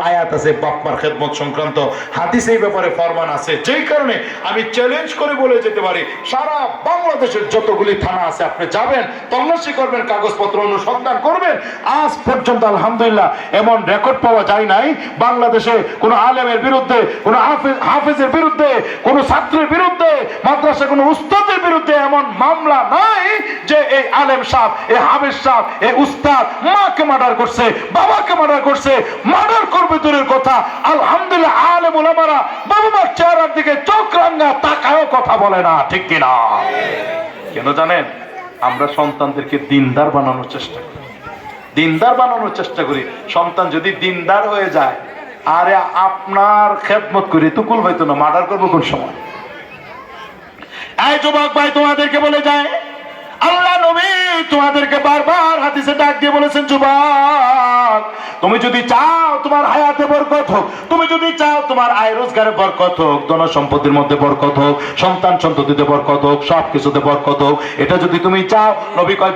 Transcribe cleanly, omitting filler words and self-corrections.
আয়াত আছে বাপ্পার খেদমত সংক্রান্ত, হাদিসে এই ব্যাপারে ফরমান আছে। যেই কারণে আমি চ্যালেঞ্জ করে বলে যেতে পারি, সারা বাংলাদেশের যতগুলি থানা আছে আপনি যাবেন, তল্লাশি করবেন, কাগজপত্র অনুসন্ধান করবেন, আজ পর্যন্ত আলহামদুলিল্লাহ এমন রেকর্ড পাওয়া যায় নাই বাংলাদেশে কোনো আলেমের বিরুদ্ধে, কোনো হাফেজের বিরুদ্ধে, কোনো ছাত্রের বিরুদ্ধে, মাদ্রাসা কোনো উস্তাদের বিরুদ্ধে এমন মামলা নাই যে এই আলেম সাহেব, এই হাফেজ সাহেব, এই উস্তাদ মাকে মার্ডার করছে, বাবাকে মার্ডার করছে। মার্ডার করবে দূরের কথা, আলহামদুলিল্লাহ আলেম ওলামারা বাবা মার চেহারার দিকে চোখ রাঙা তাকায়ও কথা বলে না, ঠিক কিনা? কেন জানেন? আমরা সন্তানদেরকে দিনদার বানানোর চেষ্টা করি, দিনদার বানানোর চেষ্টা করি। সন্তান যদি দিনদার হয়ে যায়, আরে আপনার খেদমত করি তুকুল হয়তো না, মার্ডার করবো কোন সময়? এই যুবক ভাই, তোমাদেরকে বলে যায়, আল্লাহ নবী তোমাদেরকে বারবার হাদিসে ডাক দিয়ে বলেছেন, যুবক তুমি যদি চাও তোমার হায়াতে বরকত হোক, তুমি যদি চাও তোমার আয় রোজগারে বরকত হোক, ধন সম্পত্তির মধ্যে বরকত হোক, সন্তান সন্ততিতে বরকত হোক, সব কিছুতে বরকত হোক, এটা যদি তুমি চাও, নবী কয়